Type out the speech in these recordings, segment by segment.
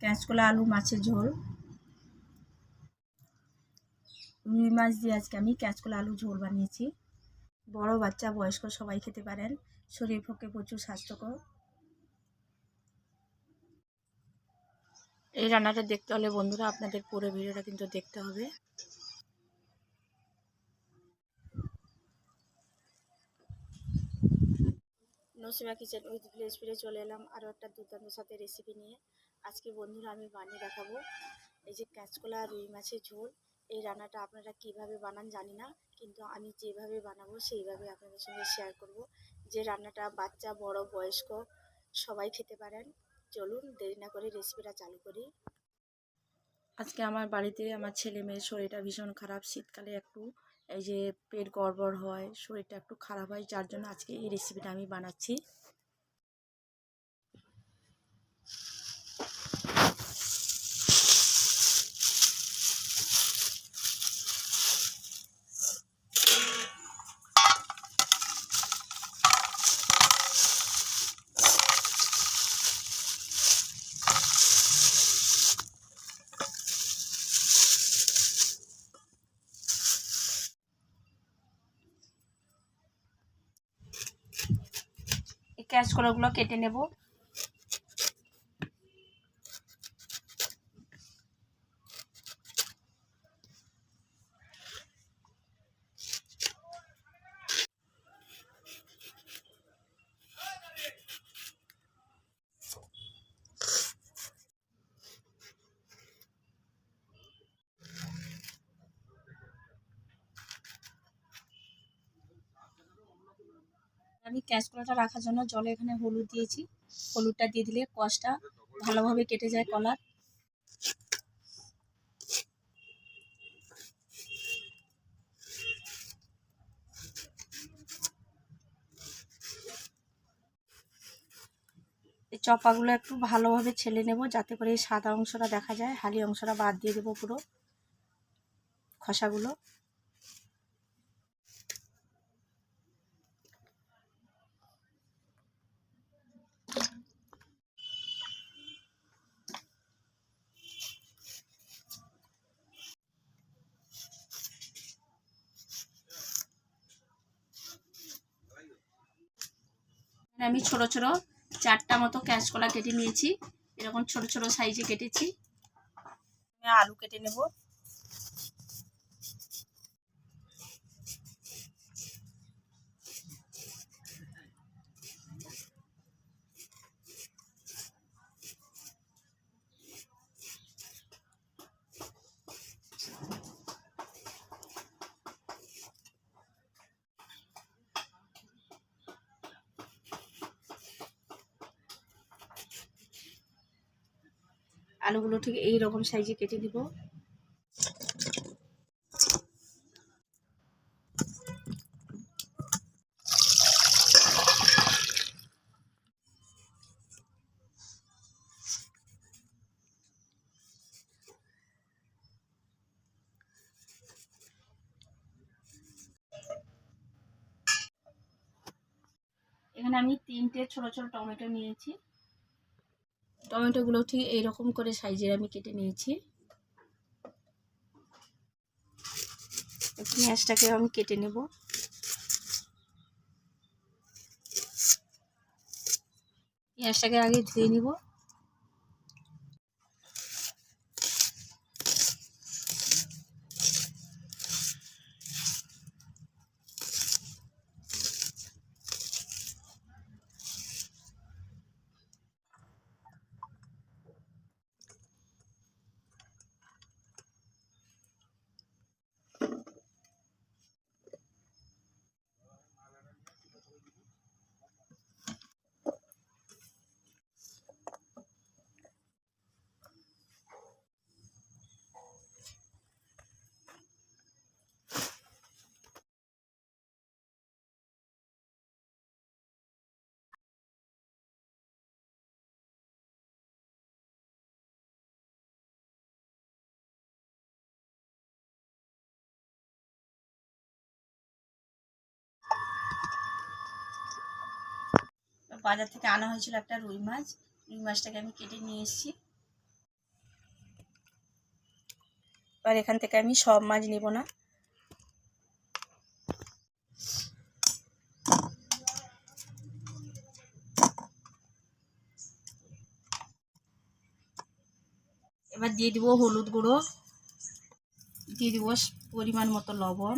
কাঁচকলা আলু মাছের ঝোল। রুই মাছ দিয়ে আজকে আমি কাঁচকলা আলু ঝোল বানিয়েছি। বড় বাচ্চা বয়স্ক সবাই খেতে পারেন, শরীর পক্ষে প্রচুর স্বাস্থ্যকর। এই রান্নাটা দেখতে হলে বন্ধুরা আপনাদের পুরো ভিডিওটা কিন্তু দেখতে হবে। নসিমা কিচেন উইথ ভিলেজ ফিরে চলে এলাম আরও একটা দুর্দান্ত সাথে রেসিপি নিয়ে। আজকে বন্ধুরা আমি বানিয়ে দেখাবো এই যে কাঁচকলা রুই মাছের ঝোল। এই রান্নাটা আপনারা কিভাবে বানান জানি না, কিন্তু আমি যেভাবে বানাবো সেইভাবে আপনাদের সঙ্গে শেয়ার করব। যে রান্নাটা বাচ্চা বড় বয়স্ক সবাই খেতে পারেন। চলুন দেরি না করে রেসিপিটা চালু করি। আজকে আমার বাড়িতে আমার ছেলে মেয়ের শরীরটা ভীষণ খারাপ। শীতকালে একটু এই যে পেট গড়বড় হয়, শরীরটা একটু খারাপ হয়, যার জন্য আজকে এই রেসিপিটা আমি বানাচ্ছি। এই কাঁচকলাগুলো কেটে নেব। আমি কাঁচকলাটা রাখার জন্য জলে এখানে হলুদ দিয়েছি। হলুদটা দিয়ে দিলে কষটা ভালোভাবে কেটে যায় কলার। এই চপাগুলো একটু ভালোভাবে ছেলে নেব, যাতে করে এই সাদা অংশটা দেখা যায়। হালি অংশটা বাদ দিয়ে দেবো, পুরো খোসাগুলো। আমি ছোট ছোট 4টা মতো কাঁচকলা কেটে নিয়েছি। এরকম ছোট ছোট সাইজে কেটেছি। আমি আলু কেটে নেব। আলুগুলো ঠিক এই রকম সাইজে কেটে দিব। এখানে আমি 3টে ছোট ছোট টমেটো নিয়েছি। টমেটোগুলো ঠিক এইরকম করে সাইজের আমি কেটে নিয়েছি। পেঁয়াজটাকে আমি কেটে নেব। পেঁয়াজটাকে আগে ধুয়ে নিব। বাজার থেকে আনা হয়েছিল একটা রুই মাছ। রুই মাছটাকে আমি কেটে নিয়ে এসেছি। এবার এখান থেকে আমি সব মাছ নিব না। এবার দিয়ে দিব হলুদ গুঁড়ো, দিয়ে দিব পরিমাণ মতো লবণ।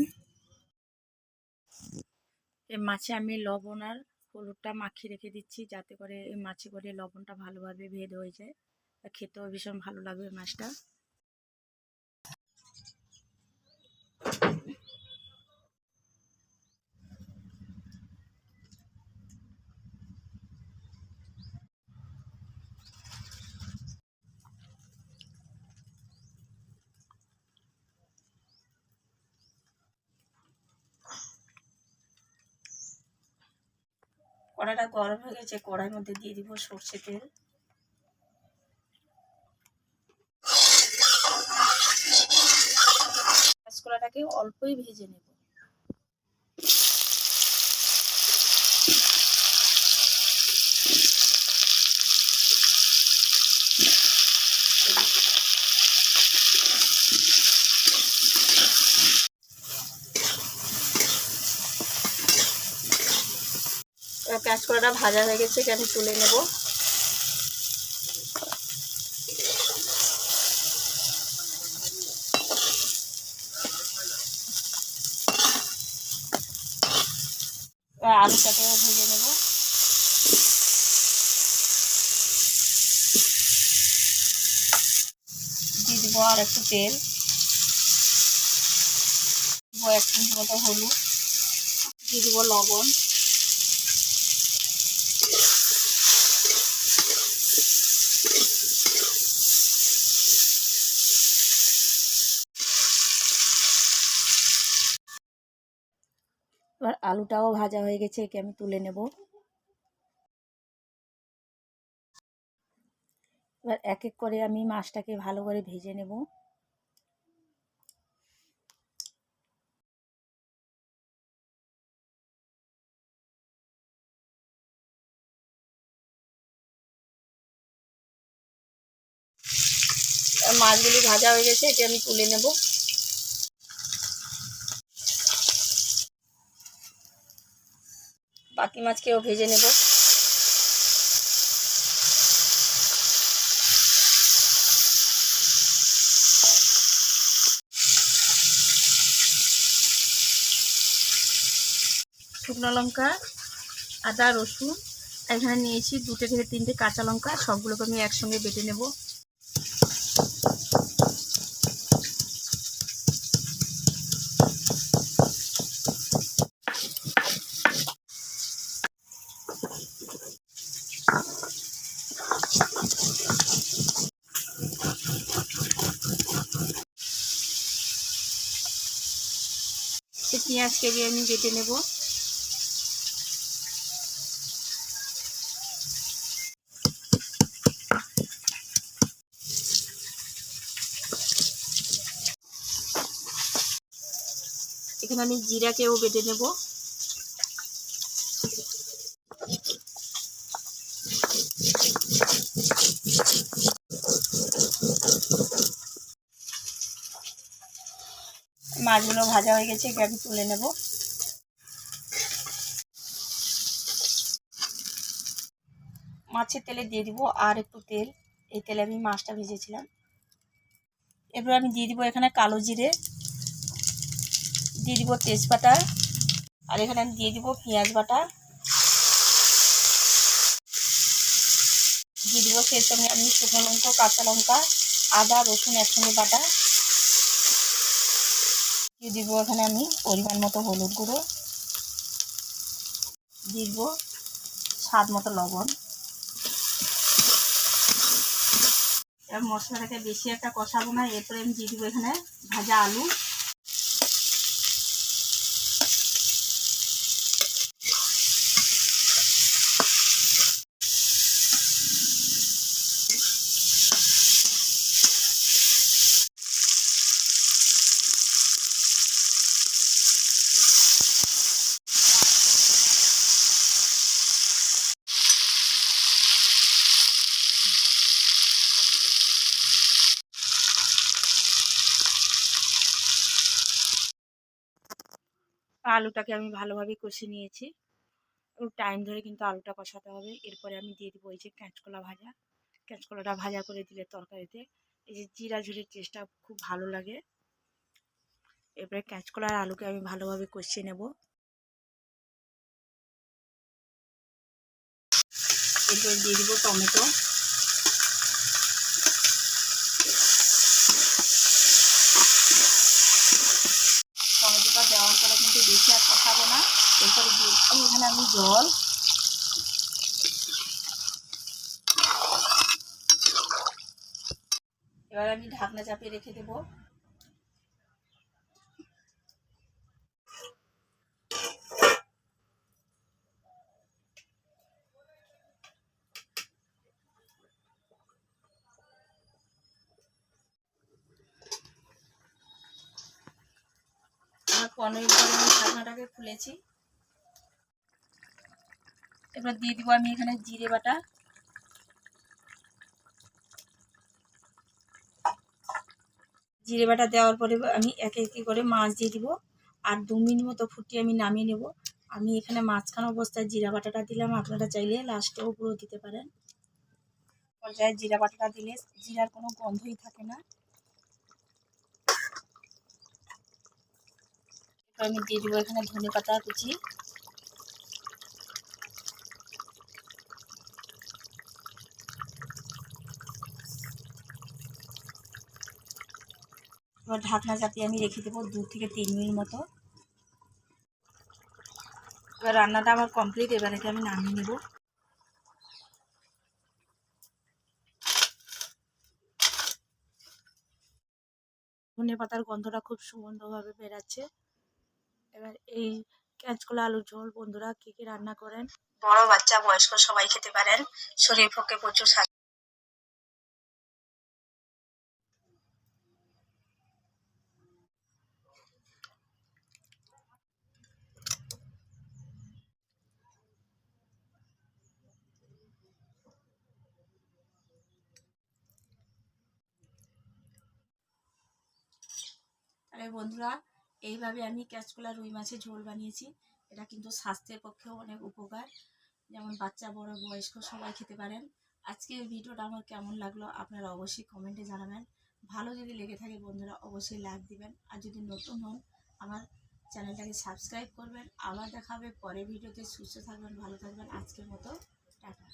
এই মাছে আমি লবণ আর হলুদটা মাখিয়ে রেখে দিচ্ছি, যাতে করে এই মাছে করে লবণটা ভালোভাবে ভেদ হয়ে যায়, খেতেও ভীষণ ভালো লাগবে মাছটা। কড়াইটা গরম হয়ে গেছে, কড়াইয়ের মধ্যে দিয়ে দিব সর্ষে তেল। কাঁচকলাটাকে অল্পই ভেজে নেব। কাঁচকলাটা ভাজা হয়ে গেছে, আমি তুলে নেব। আলুটাকেও ভেজে নেব। দিয়ে দিব আর একটু তেল, দিব 1 চামচ মতো হলুদ, দিয়ে দিব লবণ, এবার আলুটাও ভাজা হয়ে গেছে, একে আমি তুলে নেব। এবার এক এক করে আমি মাছটাকে ভালো করে ভেজে নেব। মাছগুলি ভাজা হয়ে গেছে, একে আমি তুলে নেব। বাকি মাছকেও ভেজে নেব। শুকনো লঙ্কা, আদা, রসুন, এখানে নিয়েছি 2 থেকে 3টে কাঁচা লঙ্কা, সবগুলোকে আমি একসঙ্গে বেটে নেব। পেঁয়াজকে আমি বেটে নেব। এখানে আমি জিরাকেও বেটে নেব। মাছগুলো ভাজা হয়ে গেছে, একে আমি তুলে নেব। মাছের তেলে দিয়ে দিব আর একটু তেল, এই তেলে আমি মাছটা ভেজেছিলাম। এবার আমি দিয়ে দিব এখানে কালো জিরে, দিয়ে দিব তেজপাতা, আর এখানে আমি দিয়ে দিব পেঁয়াজ বাটা, দিয়ে দিব সেই সঙ্গে আমি শুকনো লঙ্কা, কাঁচা লঙ্কা, আদা, রসুন একসঙ্গে বাটা, দিয়ে দিব এখানে আমি পরিমাণ মতো হলুদ গুঁড়ো, দিয়ে দিব স্বাদ মতো লবণ। এবার মশলাটাকে বেশি একটা কষাবো না, এরপরে আমি দিয়ে দিব এখানে ভাজা আলু। আলুটাকে আমি ভালোভাবে কষে নিয়েছি। একটু টাইম ধরে কিন্তু আলুটা কষাতে হবে। এরপরে আমি দিয়ে দিব এই যে কাঁচকলা ভাজা। কাঁচকলাটা ভাজা করে দিলে তরকারিতে এই যে জিরা ঝোলের টেস্টটা খুব ভালো লাগে। এরপরে কাঁচকলা আর আলুকে আমি ভালোভাবে কষিয়ে নেব। এরপরে দিয়ে দিব টমেটো। টমেটোটা দেওয়ার পরে কিন্তু বেশি আর কষাবো না। এরপরে দিয়ে দিচ্ছি এখানে আমি জল। এবার আমি ঢাকনা চাপিয়ে রেখে দেবো। আমার 15 মিনিট পরে আমি ঢাকনাটাকে খুলেছি। এবার দিয়ে দিব আমি এখানে জিরে বাটা। জিরে বাটা দেওয়ার পরে আমি একে একে করে মাছ দিয়ে দিব। আর 2 মিনিট মতো ফুটিয়ে আমি নামিয়ে নেব। আমি এখানে মাঝখান অবস্থায় জিরা বাটাটা দিলাম, আপনারা চাইলে লাস্টেও পুরো দিতে পারেন। পর্যায়ে জিরা বাটাটা দিলে জিরার কোনো গন্ধই থাকে না। আমি দিয়ে দিব এখানে ধনেপাতা কুচি। এবার ঢাকনা চাপিয়ে আমি রেখে দেবো 2 থেকে 3 মিনিট মতো। এবার রান্নাটা আমার কমপ্লিট। এবার একে আমি নামিয়ে নেব। ধনেপাতার গন্ধটা খুব সুগন্ধভাবে বেরাচ্ছে। এবার এই কাঁচকলা আলুর ঝোল বন্ধুরা কে কে রান্না করেন? বড় বাচ্চা বয়স্ক সবাই খেতে পারেন। শরীরের পক্ষে প্রচুর স্বাস্থ্য। তাহলে বন্ধুরা এইভাবে আমি কাঁচকলা রুই মাছের ঝোল বানিয়েছি। এটা কিন্তু স্বাস্থ্যের পক্ষেও অনেক উপকার। যেমন বাচ্চা বড় বয়স্ক সবাই খেতে পারেন। আজকের ভিডিওটা আমার কেমন লাগলো আপনারা অবশ্যই কমেন্টে জানাবেন। ভালো যদি লেগে থাকে বন্ধুরা অবশ্যই লাইক দিবেন। আর যদি নতুন হন আমার চ্যানেলটাকে সাবস্ক্রাইব করবেন। আবার দেখা হবে পরের ভিডিওতে। সুস্থ থাকবেন, ভালো থাকবেন। আজকের মতো টাটা।